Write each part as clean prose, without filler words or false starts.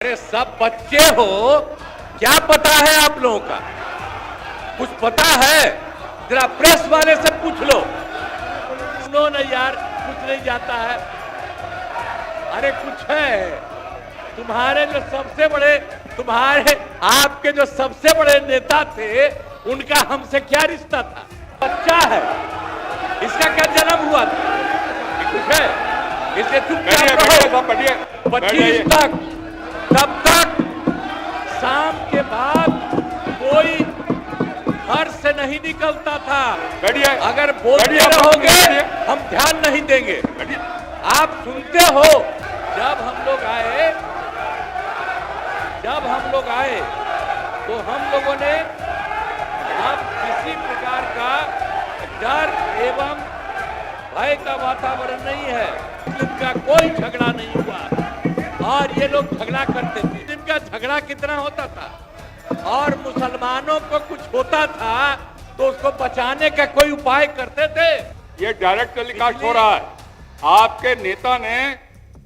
अरे सब बच्चे हो, क्या पता है आप लोगों का? कुछ पता है? जरा प्रेस वाले से पूछ लो। सुनो ना यार, कुछ नहीं जाता है। अरे कुछ है। तुम्हारे जो सबसे बड़े, आपके जो सबसे बड़े नेता थे, उनका हमसे क्या रिश्ता था? बच्चा है, इसका क्या जन्म हुआ था? कुछ है, इसे चुपचाप रहो। 25 तक, तब तक शाम के बाद कोई घर से नहीं निकलता था। अगर बोलते रहोगे हम ध्यान नहीं देंगे। आप सुनते हो? जब हम लोग आए तो हम लोगों ने अब किसी प्रकार का डर एवं भय का वातावरण नहीं है। इनका कोई झगड़ा नहीं हुआ और ये लोग झगड़ा करते थे। इनका झगड़ा कितना होता था और मुसलमानों को कुछ होता था तो उसको बचाने का कोई उपाय करते थे। ये डायरेक्ट टेलीकास्ट हो रहा है। आपके नेता ने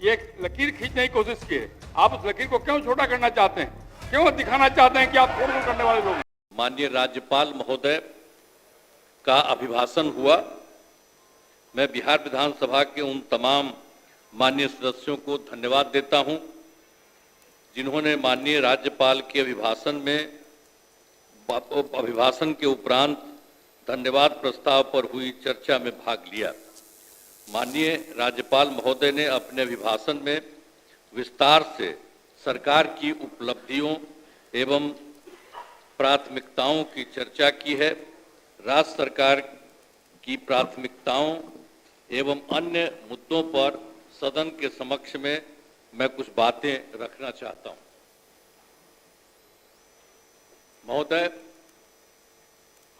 ये लकीर खींचने की कोशिश की है। आप उस लकीर को क्यों छोटा करना चाहते हैं? क्यों दिखाना चाहते हैं कि आप फोड़ करने वाले लोग? माननीय राज्यपाल महोदय का अभिभाषण हुआ। मैं बिहार विधानसभा के उन तमाम माननीय सदस्यों को धन्यवाद देता हूं जिन्होंने माननीय राज्यपाल के अभिभाषण के उपरांत धन्यवाद प्रस्ताव पर हुई चर्चा में भाग लिया। माननीय राज्यपाल महोदय ने अपने अभिभाषण में विस्तार से सरकार की उपलब्धियों एवं प्राथमिकताओं की चर्चा की है। राज्य सरकार की प्राथमिकताओं एवं अन्य मुद्दों पर सदन के समक्ष में मैं कुछ बातें रखना चाहता हूं। महोदय,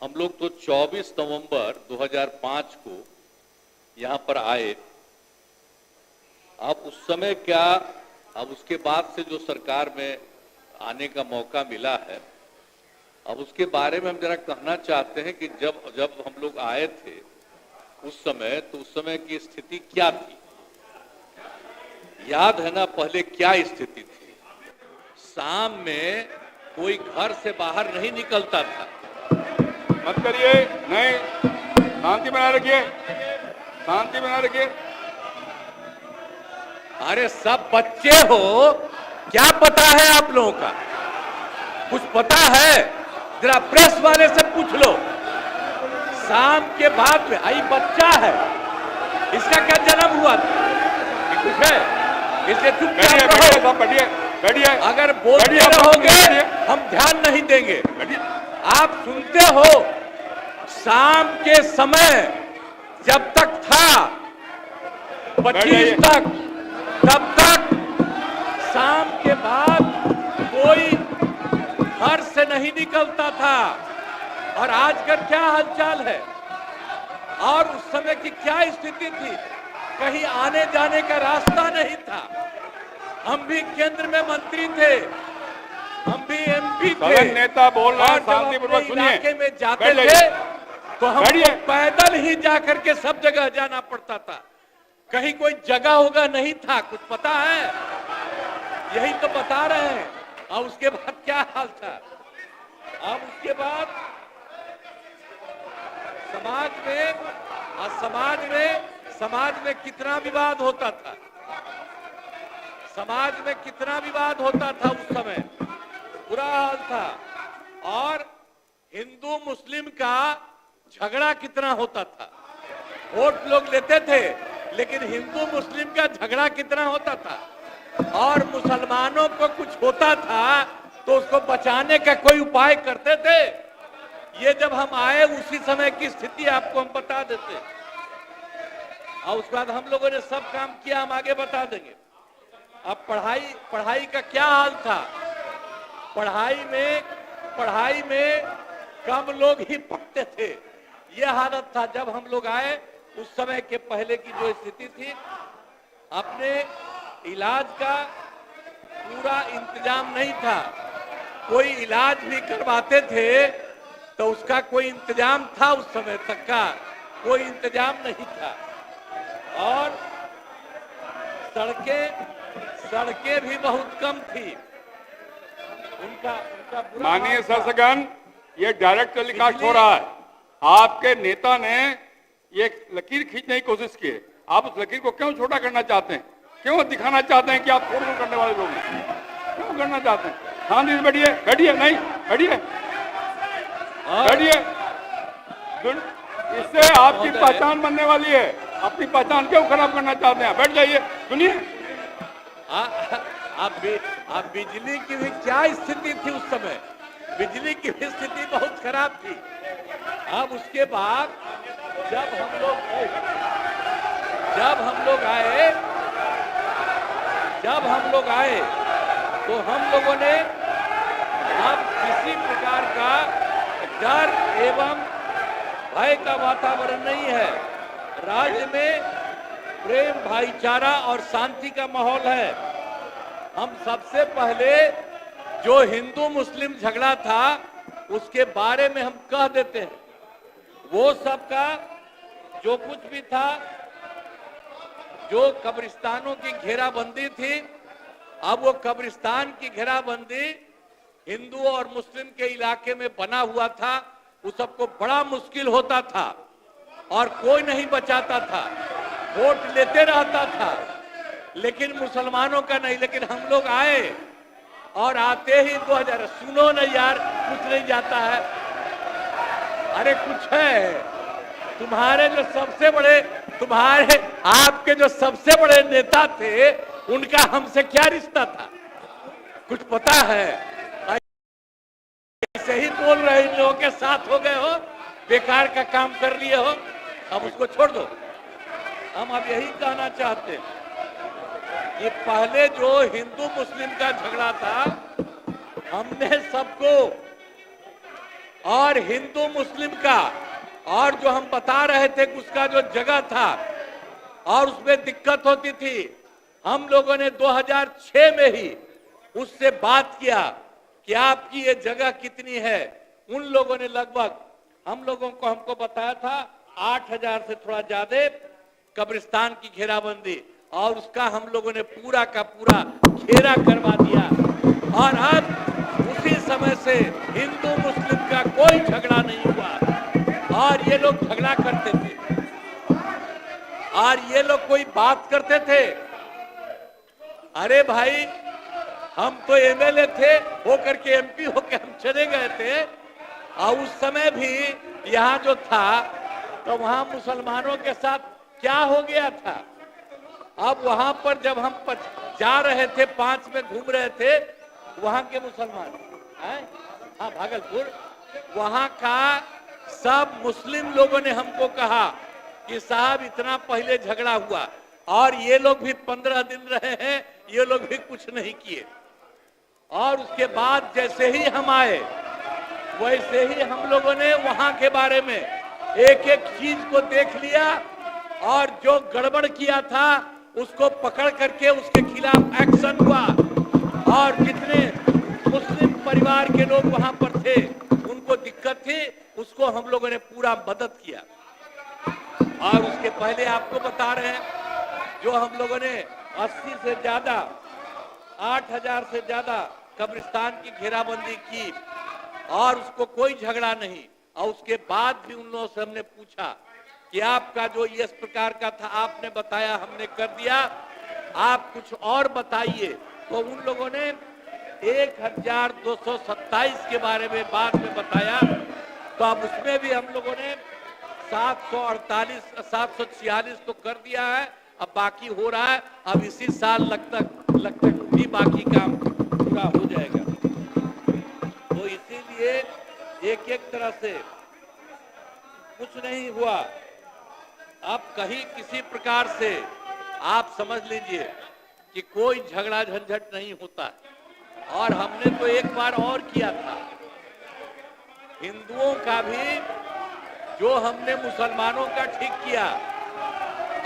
हम लोग तो 24 नवंबर 2005 को यहां पर आए। अब उस समय क्या, अब उसके बाद से जो सरकार में आने का मौका मिला है, अब उसके बारे में हम जरा कहना चाहते हैं कि जब हम लोग आए थे उस समय की स्थिति क्या थी? याद है ना पहले क्या स्थिति थी? शाम में कोई घर से बाहर नहीं निकलता था। मत करिए, नहीं, शांति बनाए रखिए, शांति बनाए रखिए। अरे सब बच्चे हो, क्या पता है आप लोगों का? कुछ पता है? जरा प्रेस वाले से पूछ लो। शाम के बाद में आई बच्चा है, इसका क्या जन्म हुआ था? कुछ है, इसे चुपचाप रहो। अगर बोलते रहोगे हम ध्यान नहीं देंगे। आप सुनते हो? शाम के समय जब तक था 25 तक, तब तक शाम के बाद कोई घर से नहीं निकलता था। और आजकल क्या हालचाल है और उस समय की क्या स्थिति थी? कहीं आने जाने का रास्ता नहीं था। हम भी केंद्र में मंत्री थे, हम भी एमपी थे। नेता बोल रहे हैं, शांतिपूर्वक सुनिए। इलाके में जाते थे तो हमको पैदल ही जाकर के सब जगह जाना पड़ता था। कहीं कोई जगह होगा नहीं था। कुछ पता है? यही तो बता रहे हैं। और उसके बाद क्या हाल था? अब उसके बाद समाज में कितना विवाद होता था। समाज में कितना विवाद होता था उस समय, बुरा हाल था। और हिंदू मुस्लिम का झगड़ा कितना होता था। वोट लोग लेते थे लेकिन हिंदू मुस्लिम का झगड़ा कितना होता था। और मुसलमानों को कुछ होता था तो उसको बचाने का कोई उपाय करते थे। ये जब हम आए उसी समय की स्थिति आपको हम बता देते और उसके बाद हम लोगों ने सब काम किया, हम आगे बता देंगे। अब पढ़ाई का क्या हाल था? पढ़ाई में कम लोग ही पढ़ते थे। ये हालत था जब हम लोग आए। उस समय के पहले की जो स्थिति थी, अपने इलाज का पूरा इंतजाम नहीं था। कोई इलाज भी करवाते थे तो उसका कोई इंतजाम था? उस समय तक का कोई इंतजाम नहीं था। और सड़कें सड़कें भी बहुत कम थी। उनका उनका बुरा माननीय हाल था। शासकगण, ये डायरेक्ट टेलीकास्ट हो रहा है। आपके नेता ने ये लकीर खींचने की कोशिश की है। आप उस लकीर को क्यों छोटा करना चाहते हैं? क्यों दिखाना चाहते हैं कि आप फोड़ करने वाले लोग हैं? क्यों करना चाहते हैं? शांति से बैठिए, बैठिए, नहीं बैठिए, बैठिए। इससे आपकी पहचान बनने वाली है। अपनी पहचान क्यों खराब करना चाहते हैं? बैठ जाइए, सुनिए। अब बिजली की भी क्या स्थिति थी उस समय? बिजली की भी स्थिति बहुत खराब थी। अब उसके बाद जब हम लोग आए तो हम लोगों ने अब किसी प्रकार का डर एवं भय का वातावरण नहीं है। राज्य में प्रेम, भाईचारा और शांति का माहौल है। हम सबसे पहले जो हिंदू मुस्लिम झगड़ा था उसके बारे में हम कह देते हैं। वो सबका जो कुछ भी था, जो कब्रिस्तानों की घेराबंदी थी, अब वो कब्रिस्तान की घेराबंदी हिंदू और मुस्लिम के इलाके में बना हुआ था। उस सबको बड़ा मुश्किल होता था और कोई नहीं बचाता था, वोट लेते रहता था, लेकिन मुसलमानों का नहीं। लेकिन हम लोग आए और आते ही 2000, सुनो ना यार, कुछ नहीं जाता है। अरे कुछ है। तुम्हारे जो सबसे बड़े, आपके जो सबसे बड़े नेता थे, उनका हमसे क्या रिश्ता था? कुछ पता है? ऐसे ही बोल रहे, इन लोगों के साथ हो गए हो, बेकार का काम कर लिए हो, अब उसको छोड़ दो। हम अब यही कहना चाहते हैं कि पहले जो हिंदू मुस्लिम का झगड़ा था, हमने सबको, और हिंदू मुस्लिम का, और जो हम बता रहे थे कि उसका जो जगह था और उसमें दिक्कत होती थी, हम लोगों ने 2006 में ही उससे बात किया कि आपकी ये जगह कितनी है। उन लोगों ने लगभग हमको बताया था 8000 से थोड़ा ज्यादा कब्रिस्तान की घेराबंदी, और उसका हम लोगों ने पूरा का पूरा घेरा करवा दिया। और अब उसी समय से हिंदू मुस्लिम का कोई झगड़ा नहीं हुआ। और ये लोग झगड़ा करते थे और ये लोग कोई बात करते थे। अरे भाई, हम तो एमएलए थे, होकर के एमपी होकर हम चले गए थे, और उस समय भी यहाँ जो था तो वहां मुसलमानों के साथ क्या हो गया था। अब वहां पर जब हम जा रहे थे, 5 में घूम रहे थे, वहां के मुसलमान, हाँ भागलपुर, वहां का सब मुस्लिम लोगों ने हमको कहा कि साहब इतना पहले झगड़ा हुआ और ये लोग भी 15 दिन रहे हैं, ये लोग भी कुछ नहीं किए। और उसके बाद जैसे ही हम आए, वैसे ही हम लोगों ने वहां के बारे में एक एक चीज को देख लिया, और जो गड़बड़ किया था उसको पकड़ करके उसके खिलाफ एक्शन हुआ। और जितने मुस्लिम परिवार के लोग वहां पर थे, उनको दिक्कत थी, उसको हम लोगों ने पूरा मदद किया। और उसके पहले आपको बता रहे हैं, जो हम लोगों ने 80 से ज्यादा, 8000 से ज्यादा कब्रिस्तान की घेराबंदी की, और उसको कोई झगड़ा नहीं। और उसके बाद भी उन लोगों से हमने पूछा कि आपका जो इस प्रकार का था, आपने बताया, हमने कर दिया, आप कुछ और बताइए। तो उन लोगों ने 1227 के बारे में बाद में बताया। तो अब उसमें भी हम लोगों ने 748, 746 तो कर दिया है, अब बाकी हो रहा है। अब इसी साल लगता भी बाकी काम पूरा हो जाएगा। तो इसीलिए एक तरह से कुछ नहीं हुआ। अब कहीं किसी प्रकार से आप समझ लीजिए कि कोई झगड़ा झंझट नहीं होता। और हमने तो एक बार और किया था, हिंदुओं का भी जो हमने मुसलमानों का ठीक किया,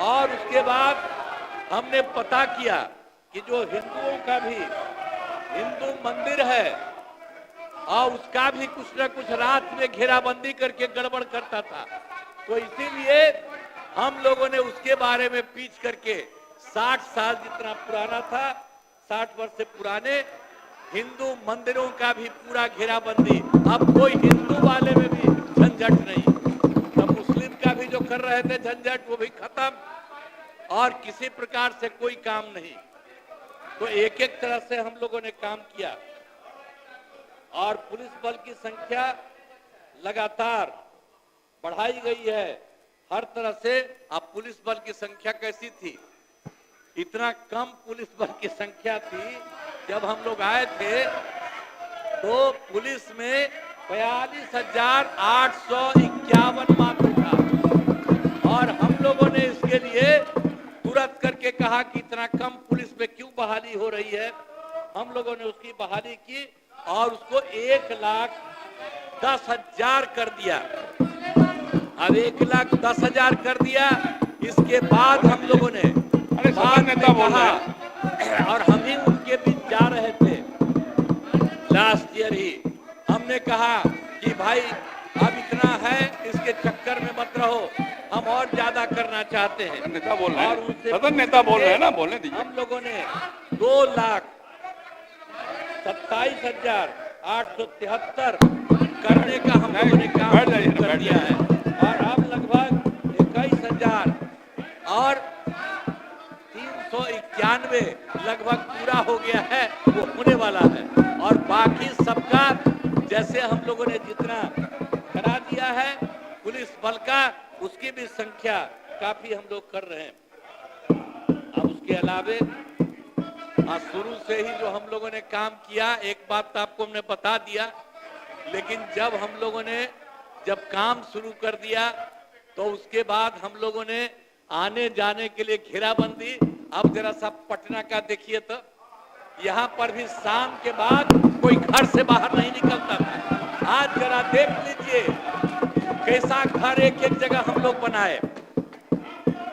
और उसके बाद हमने पता किया कि जो हिंदुओं का भी हिंदू मंदिर है, और उसका भी कुछ न कुछ रात में घेराबंदी करके गड़बड़ करता था। तो इसीलिए हम लोगों ने उसके बारे में पीछ करके 60 साल जितना पुराना था, 60 वर्ष से पुराने हिंदू मंदिरों का भी पूरा घेराबंदी। अब कोई हिंदू वाले में भी झंझट नहीं, तो मुस्लिम का भी जो कर रहे थे झंझट वो भी खत्म, और किसी प्रकार से कोई काम नहीं। तो एक एक तरह से हम लोगों ने काम किया, और पुलिस बल की संख्या लगातार बढ़ाई गई है हर तरह से। अब पुलिस बल की संख्या कैसी थी, इतना कम पुलिस बल की संख्या थी। जब हम लोग आए थे तो पुलिस में 42,851 मात्र था, और हम लोगों ने इसके लिए तुरंत करके कहा कि इतना कम पुलिस में क्यों बहाली हो रही है। हम लोगों ने उसकी बहाली की और उसको 1,10,000 कर दिया। अब 1,10,000 कर दिया। इसके बाद हम लोगों ने नेता बोल रहे हैं, और हम ही उनके बीच जा रहे थे लास्ट ईयर ही, हमने कहा कि भाई अब इतना है, इसके चक्कर में मत रहो, हम और ज्यादा करना चाहते हैं। नेता बोल रहे और हैं, उनसे सदन नेता बोल रहे हैं ना, बोलने दीजिए। हम लोगों ने 2,27,873 करने का हम लोगों ने काम कर दिया है, और अब लगभग 21,000 और 391 लगभग पूरा हो गया है, वो होने वाला है। और बाकी सबका जैसे हम लोगों ने जितना करा दिया है पुलिस बल का, उसकी भी संख्या काफी हम लोग कर रहे हैं। अब उसके अलावे शुरू से ही जो हम लोगों ने काम किया, एक बात तो आपको हमने बता दिया, लेकिन जब हम लोगों ने काम शुरू कर दिया तो उसके बाद हम लोगों ने आने जाने के लिए घेराबंदी। अब जरा सा पटना का देखिए तो यहाँ पर भी शाम के बाद कोई घर से बाहर नहीं निकलता था। आज जरा देख लीजिए कैसा घर एक एक जगह हम लोग बनाए,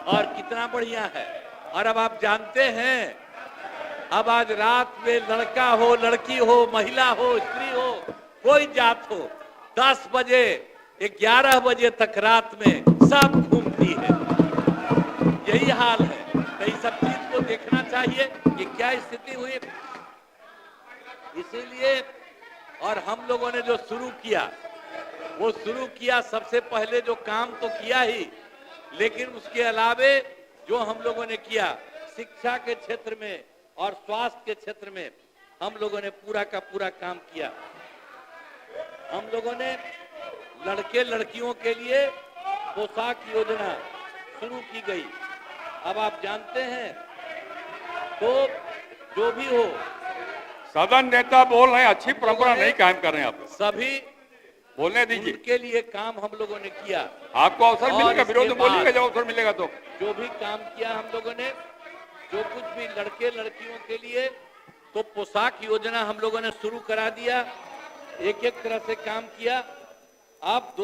और कितना बढ़िया है। और अब आप जानते हैं, अब आज रात में लड़का हो, लड़की हो, महिला हो, स्त्री हो, कोई जात हो, 10 बजे 11 बजे तक रात में सब घूमती है। यही हाल है। तो इस सब चीज को देखना चाहिए कि क्या स्थिति हुई। इसीलिए और हम लोगों ने जो शुरू किया, वो शुरू किया सबसे पहले जो काम तो किया ही, लेकिन उसके अलावे जो हम लोगों ने किया शिक्षा के क्षेत्र में और स्वास्थ्य के क्षेत्र में, हम लोगों ने पूरा का पूरा काम किया। हम लोगों ने लड़के लड़कियों के लिए पोशाक योजना शुरू की गई। अब आप जानते हैं, तो जो भी हो, सदन नेता बोल रहे हैं, अच्छी परंपरा नहीं कायम कर रहे हैं आप लोग, सभी बोलने दीजिए। उनके लिए काम हम लोगों ने किया। आपको अवसर मिलेगा, विरोध में बोलिएगा जब अवसर मिलेगा तो। जो भी काम किया हम लोगों ने, जो कुछ भी लड़के लड़कियों के लिए, तो पोशाक योजना हम लोगों ने शुरू करा दिया। एक एक तरह से काम किया। आप